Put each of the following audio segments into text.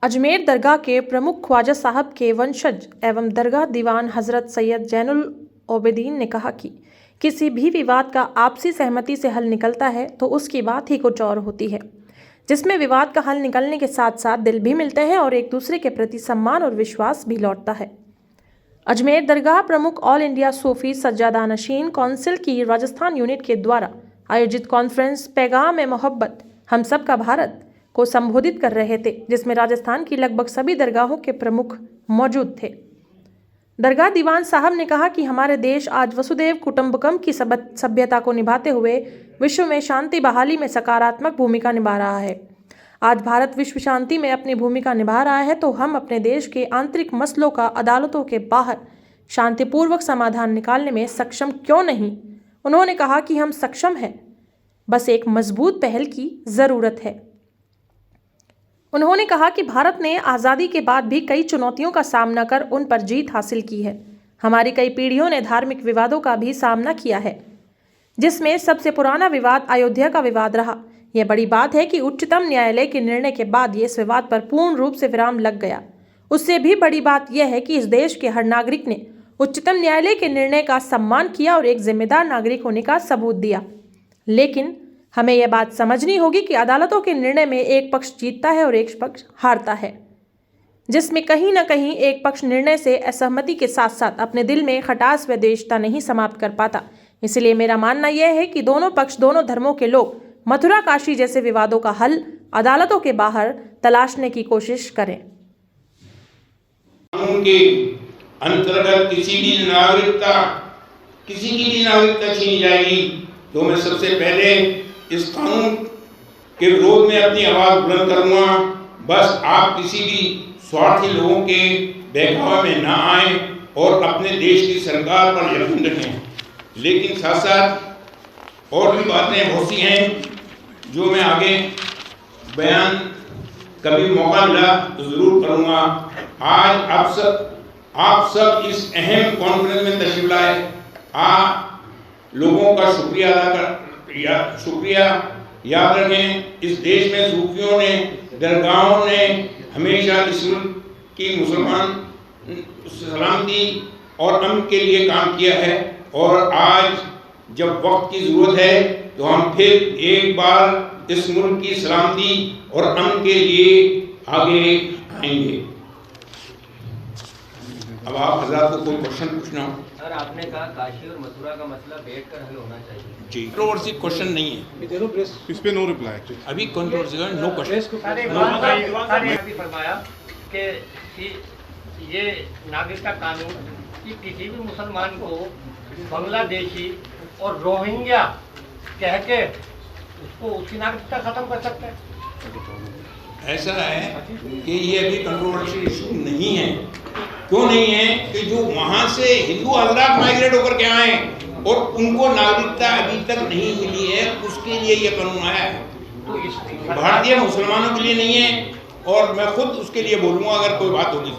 अजमेर दरगाह के प्रमुख ख्वाजा साहब के वंशज एवं दरगाह दीवान हजरत सैयद जैनुल ओबेदीन ने कहा कि किसी भी विवाद का आपसी सहमति से हल निकलता है तो उसकी बात ही कुछ और होती है, जिसमें विवाद का हल निकलने के साथ साथ दिल भी मिलते हैं और एक दूसरे के प्रति सम्मान और विश्वास भी लौटता है। अजमेर दरगाह प्रमुख ऑल इंडिया सूफी सज्जादा नशीन काउंसिल की राजस्थान यूनिट के द्वारा आयोजित कॉन्फ्रेंस पैगाम ए मोहब्बत हम सब का भारत को संबोधित कर रहे थे, जिसमें राजस्थान की लगभग सभी दरगाहों के प्रमुख मौजूद थे। दरगाह दीवान साहब ने कहा कि हमारे देश आज वसुदेव कुटुंबकम की सभ्यता को निभाते हुए विश्व में शांति बहाली में सकारात्मक भूमिका निभा रहा है। आज भारत विश्व शांति में अपनी भूमिका निभा रहा है तो हम अपने देश के आंतरिक मसलों का अदालतों के बाहर शांतिपूर्वक समाधान निकालने में सक्षम क्यों नहीं। उन्होंने कहा कि हम सक्षम हैं, बस एक मजबूत पहल की ज़रूरत है। उन्होंने कहा कि भारत ने आज़ादी के बाद भी कई चुनौतियों का सामना कर उन पर जीत हासिल की है। हमारी कई पीढ़ियों ने धार्मिक विवादों का भी सामना किया है, जिसमें सबसे पुराना विवाद अयोध्या का विवाद रहा। यह बड़ी बात है कि उच्चतम न्यायालय के निर्णय के बाद इस विवाद पर पूर्ण रूप से विराम लग गया। उससे भी बड़ी बात यह है कि इस देश के हर नागरिक ने उच्चतम न्यायालय के निर्णय का सम्मान किया और एक जिम्मेदार नागरिक होने का सबूत दिया। लेकिन हमें यह बात समझनी होगी कि अदालतों के निर्णय में एक पक्ष जीतता है और एक पक्ष हारता है, जिसमें कहीं न कहीं एक पक्ष निर्णय से असहमति के साथ साथ अपने दिल में खटास व द्वेषता नहीं समाप्त कर पाता। इसलिए मेरा मानना यह है कि दोनों पक्ष, दोनों धर्मों के लोग मथुरा काशी जैसे विवादों का हल अदालतों के बाहर तलाशने की कोशिश करें। उनके अंतर्गत किसी की भी नागरिकता छीनी जाएगी तो मैं सबसे पहले इस कानून के विरोध में अपनी आवाज बुलंद करूंगा। बस आप किसी भी स्वार्थी लोगों के बहकावे में ना आए और अपने देश की सरकार पर यकीन रखें। लेकिन साथ साथ और भी बातें बहुत सी हैं जो मैं आगे बयान कभी मौका मिला तो जरूर करूंगा। आज आप सब इस अहम कॉन्फ्रेंस में तशरीफ लाए, लोगों का शुक्रिया याद रखें। इस देश में सूफियों ने, दरगाहों ने हमेशा इस मुल्क की मुसलमान सलामती और अमन के लिए काम किया है और आज जब वक्त की ज़रूरत है तो हम फिर एक बार इस मुल्क की सलामती और अमन के लिए आगे आएंगे। अब आप हज़रात को कोई क्वेश्चन पूछना हो। सर, आपने कहा काशी और मथुरा का मसला बैठकर हल होना चाहिए। जी, कंट्रोवर्सी क्वेश्चन नहीं है। इस पे नो रिप्लाई। अभी कंट्रोवर्सी का नो क्वेश्चन। फरमाया कि ये नागरिकता कानून कि किसी भी मुसलमान को बांग्लादेशी और रोहिंग्या कह के उसको उसकी नागरिकता खत्म कर सकते हैं। ऐसा है कि ये अभी कंट्रोवर्शियल इशू नहीं है। क्यों नहीं है कि जो वहाँ से हिंदू हजरात माइग्रेट होकर के आए और उनको नागरिकता अभी तक नहीं मिली है, उसके लिए ये कानून आया है। तो भारतीय मुसलमानों के लिए नहीं है और मैं खुद उसके लिए बोलूँगा अगर कोई बात होगी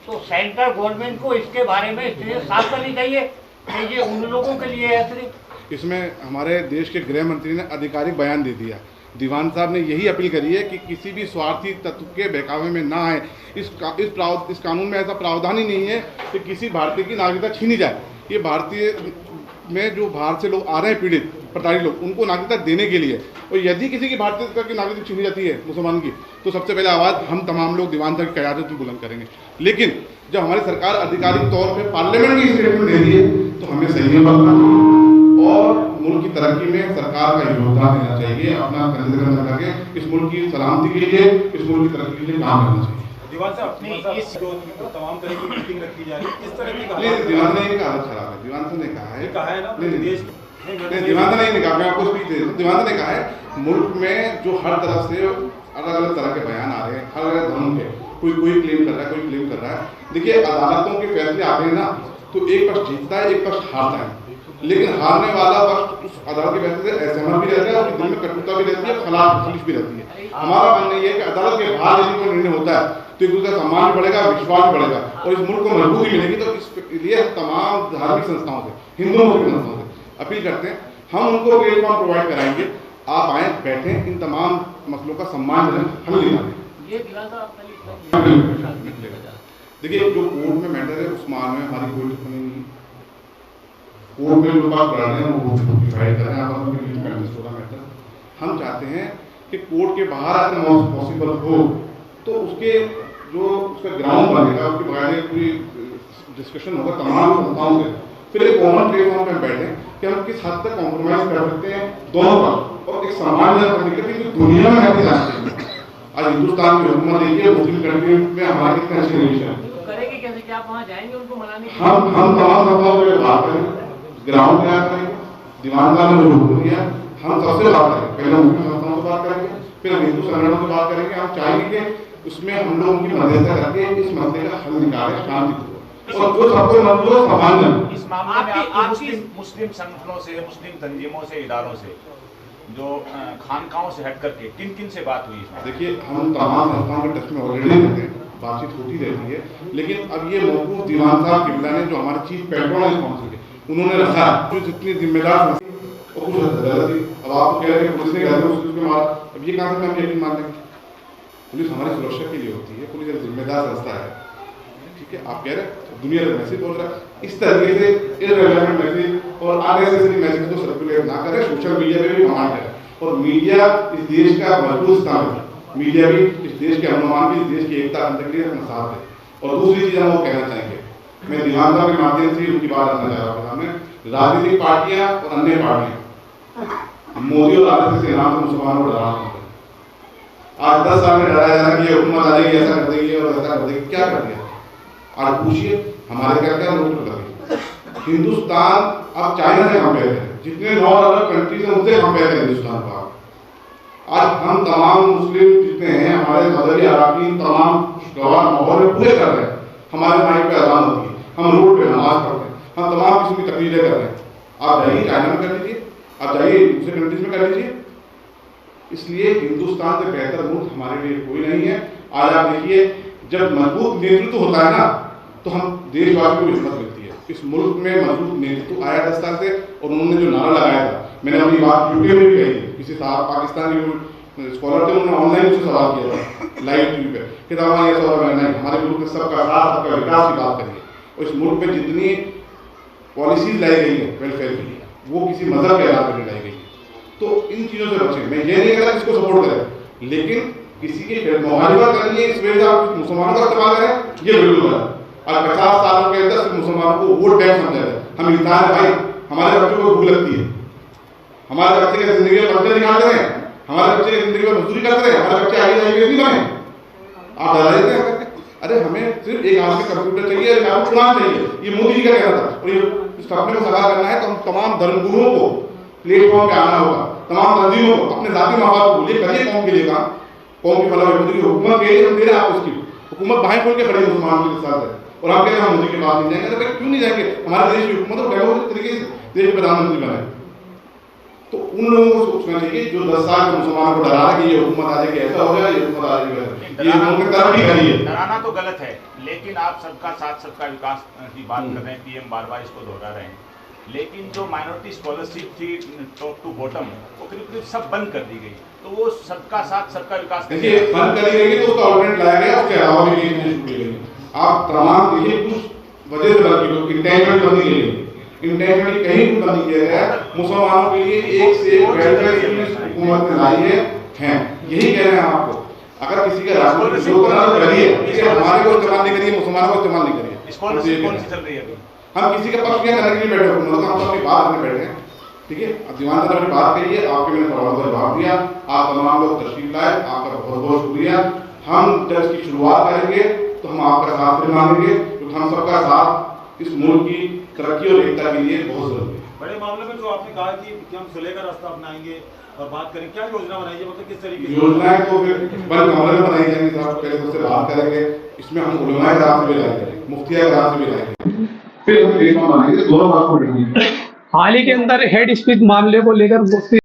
तो सेंट्रल गवर्नमेंट को इसके बारे में साफ करनी चाहिए कि ये उन लोगों के लिए है सिर्फ। इसमें हमारे देश के गृह मंत्री ने आधिकारिक बयान दे दिया। दीवान साहब ने यही अपील करी है कि किसी भी स्वार्थी तत्व के बहकावे में ना आए। इस कानून में ऐसा प्रावधान ही नहीं है कि किसी भारतीय की नागरिकता छीनी जाए। ये भारतीय में जो बाहर से लोग आ रहे हैं, पीड़ित प्रताड़ित लोग, उनको नागरिकता देने के लिए। और यदि किसी की भारतीयता की नागरिकता छीनी जाती है मुसलमान की, तो सबसे पहले आवाज़ हम तमाम लोग दीवान साहब की क़यादत में बुलंद करेंगे। लेकिन जब हमारी सरकार आधिकारिक तौर पर पार्लियामेंट में स्टेटमेंट दे रही है तो हमें संयम रखना चाहिए और मुल्क की तरक्की में सरकार का योगदान देना चाहिए। अपना कंधे करके इस मुल्क की सलामती के लिए, इस मुल्क की तरक्की के लिए काम करना चाहिए। दीवान साहब, अपनी इस तमाम तरह की मीटिंग रखी जा रही है, इस तरह की दीवान ने एक हालत खराब है। दीवान ने कहा है ना देश दीवान ने नहीं कहा, मैं आपको स्पीच दे दूं। दीवान ने कहा है मुल्क में जो हर तरफ से अलग अलग तरह के बयान आ रहे हैं, हर अलग धर्म के, कोई क्लेम कर रहा है, कोई क्लेम कर रहा है। देखिए, अदालतों के फैसले आ गए ना तो एक पक्ष जीतता है, एक पक्ष हारता है। लेकिन हारने वाला पक्ष उस अदालत के फैसले से असहमत भी रहता है और दिल में कटुता भी रहती है, खिलाफ भी रहती है। हमारा मानना यह है कि अदालत के बाहर यदि कोई निर्णय होता है तो एक दूसरे का सम्मान बढ़ेगा, विश्वास बढ़ेगा और इस मुल्क को मजबूती मिलेगी। तो इसलिए तमाम धार्मिक संस्थाओं से, हिंदू संस्थाओं से अपील करते हैं, हम उनको प्लेटफॉर्म प्रोवाइड कराएंगे। आप आए, बैठें, इन तमाम मसलों का सम्मान हल निकालें। ये दिलासा आपका देखिए, जो कोर्ट में मैटर है उस मामले में हमारी कोई टिप्पणी नहीं। कोर्ट में जो बात कर रहे हैं वो डिसाइड कर रहे हैं, आप मैटर। हम चाहते हैं कि कोर्ट के बाहर अगर पॉसिबल हो तो उसके जो उसका ग्राउंड बनेगा, उसके बगैर पूरी डिस्कशन होगा तमाम संस्थाओं से, फिर एक कॉमन प्लेटफॉर्म पे बैठे कि हम किस हद तक कॉम्प्रोमाइज कर सकते हैं दोनों का, और एक सामान्य तरीके दुनिया में रहती जाती है। आज हिंदुस्तान की हुकूमत देखिए, मुस्लिम कंट्री में हमारे कितने अच्छे रिलेशन है। करेंगे कैसे, क्या आप वहाँ जाएंगे उनको मनाने के लिए? हम तमाम संस्थाओं से बात करेंगे, ग्राउंड पे करेंगे, दीवान साहब ने जो हुक्म दिया हम सबसे बात करेंगे। पहले मुस्लिम संस्थाओं से बात करेंगे, फिर हम हिंदू संगठनों से बात करेंगे। हम चाहेंगे कि उसमें हम लोग उनकी मदद करके इस मसले का हल निकालें शांतिपूर्वक, और जो सबको मतलब सामान्य। इस मामले में आपकी मुस्लिम संगठनों से, मुस्लिम तंजीमों से, इदारों से, जो खानकाहों से हट करके किन किन से बात हुई? देखिए, हम तमाम संस्थाओं के टच में ऑलरेडी रहते हैं, बातचीत होती रहती है, लेकिन अब ये मौकूफ दीवान साहब किबला ने जो हमारे चीफ पेट्रोल रिस्पॉन्सिबल उन्होंने रखा, जो जितनी जिम्मेदार और कुछ गलती। अब आप कह रहे हैं पुलिस ने कह दिया मार, अब ये कहाँ से हम यकीन मान लेंगे? पुलिस हमारी सुरक्षा के लिए होती है, पुलिस एक जिम्मेदार संस्था है, ठीक है। आप कह रहे हैं दुनिया तक मैसेज पहुंच रहा है, इस तरीके से इररिलेवेंट मैसेज और अननेसेसरी मैसेज को सर्कुलेट ना करें, सोशल मीडिया पे भी कमांड करें। और मीडिया इस देश का मजबूत स्थान है, मीडिया भी इस देश के अमन की, इस देश की एकता के लिए अपना साथ है। और दूसरी चीज हम वो कहना चाहेंगे, मैं दीवान साहब के माध्यम से उनकी बात रखना चाह रहा हूँ सामने, राजनीतिक पार्टियां और अन्य पार्टियां मोदी और आरएसएस के नाम से मुसलमानों को डरा रही है। आज 10 साल में डराया जा रहा है कि हुकूमत आ जाएगी, ऐसा कर देगी और ऐसा कर देगी। क्या कर दिया? आज पूछिए हमारे क्या क्या लोग कर दिए। हिंदुस्तान अब चाइना से कंपेयर करें, जितने 9 अलग कंट्रीज हैं उनसे कंपेयर करें हिंदुस्तान को। आज हम तमाम मुस्लिम जितने हैं, हमारे मजहबी अराकीन तमाम खुशगवार माहौल में पूरे कर रहे हैं। हमारे माइक पे अजान होती है, हम रोड पे नमाज पढ़ते हैं, हम तमाम किस्म की तकरीरें कर रहे हैं। आप जाइए चाइना में कर लीजिए, आप जाइए दूसरे कंट्रीज में कर लीजिए। इसलिए हिंदुस्तान से बेहतर मुल्क हमारे लिए कोई नहीं है। आज आप देखिए, जब मजबूत नेतृत्व होता है ना, तो हम देशवासियों को हिम्मत मिलती है। इस मुल्क में मजबूत नेतृत्व आया 10 साल से, और उन्होंने जो नारा लगाया था, मैंने अपनी बात यूट्यूब में भी कही थी, किसी साहब पाकिस्तान के स्कॉलर थे, उन्होंने ऑनलाइन मुझसे सवाल किया था लाइव टीवी पे कि हमारे ये सवाल नहीं, हमारे मुल्क में सबका साथ, सबका विकास की बात करिए। और इस मुल्क में जितनी पॉलिसीज लाई गई है वेलफेयर के लिए, वो किसी मजहब के आधार पर नहीं लाई गई है। तो इन चीज़ों से बचें। मैं ये नहीं कहता इसको सपोर्ट करें, लेकिन किसी की मुखालिफत करनी है इस वजह से आप मुसलमानों का इस्तेमाल करें, ये बिल्कुल गलत। और 50 सालों के अंदर सिर्फ मुसलमानों को वोट बैंक समझा जाए। हम इंसान है भाई, हमारे बच्चों को भूख लगती है, हमारे बच्चे की जिंदगी में बच्चे निकालते हैं, हमारे बच्चे की जिंदगी में मजदूरी करते हैं, हमारे बच्चे आगे जाएंगे नहीं बने। आप डरा देते हैं, अरे हमें सिर्फ एक हाथ में कंप्यूटर चाहिए, एक हाथ में चुनाव चाहिए, ये मोदी जी का कहना था। और ये अपने को सवाल करना है तो हम तमाम धर्मगुरुओं को प्लेटफॉर्म पे आना होगा, तमाम तंजीमों को अपने जाति मफाद को भूलिए, करिए कौम के लिए काम, कौम की फलाह की हुकूमत के लिए हम दे रहे हैं। आप उसकी हुकूमत बाहें खोल के खड़ी मुसलमानों के साथ है, और आप कह रहे हैं हम मोदी के बाद नहीं जाएंगे। अरे क्यों नहीं जाएंगे? हमारे देश की हुकूमत को डेमोक्रेटिक तरीके से देश के प्रधानमंत्री बनाए। तो उन लोगों को सोचना चाहिए जो 10 साल के मुसलमानों को डरा रहा है कि ये हुकूमत आ जाएगी, ऐसा हो जाएगा, ये हुकूमत आ जाएगी, ये उन्होंने तरक्की करी है। डराना तो गलत है, लेकिन आप सबका साथ सबका विकास की बात कर रहे हैं, पीएम बार-बार इसको दोहरा रहे हैं। लेकिन जो माइनॉरिटी स्कॉलरशिप थी टॉप टू बॉटम, वो करीब सब बंद कर दी गई। तो वो सबका साथ सबका विकास देखिए बंद करी गई तो उसका ऑर्डिनेट लाया गया, उसके अलावा भी कई चीजें छूटी गई। आप तमाम देखिए कुछ वजह से बंद की, इंटेंशनली बंद की गई, इंटेंशनली कहीं भी बंद किया गया है। मुसलमानों के लिए एक से एक वेलफेयर हुकूमत ने लाई है, यही कह रहे हैं आपको। अगर किसी का राष्ट्र उपयोग करना तो करिए, हमारे को इस्तेमाल नहीं करिए, मुसलमानों को इस्तेमाल नहीं करिए। स्कॉलरशिप कौन सी चल रही है अभी? हम किसी का पक्ष करने के लिए बैठे हुए, हम अपनी बात करने बैठे हैं, ठीक है। दीवान साहब ने बात कही है, आपके मैंने सवालों का जवाब दिया, आप तमाम लोग तशरीफ लाए, आपका बहुत बहुत शुक्रिया। हम जब इसकी शुरुआत करेंगे तो हम आपका साथ भी मांगेंगे, क्योंकि हम सबका साथ इस मुल्क की तरक्की और एकता के लिए बहुत जरूरी है। बड़े मामले में जो आपने कहा कि हम सुलह का रास्ता अपनाएंगे और बात करेंगे, क्या योजना बनाई है, मतलब किस तरीके की योजनाएं? तो फिर बड़े मामले में बनाई जाएंगी, साहब पहले सबसे बात करेंगे, इसमें हम उलमाए राह से भी लाएंगे, मुफ्तिया राह से भी लाएंगे, फिर हम प्लेटफॉर्म बनाएंगे, दोनों बात को बढ़ेंगे। हाल ही के अंदर हेड स्पीच मामले को लेकर मुफ्ती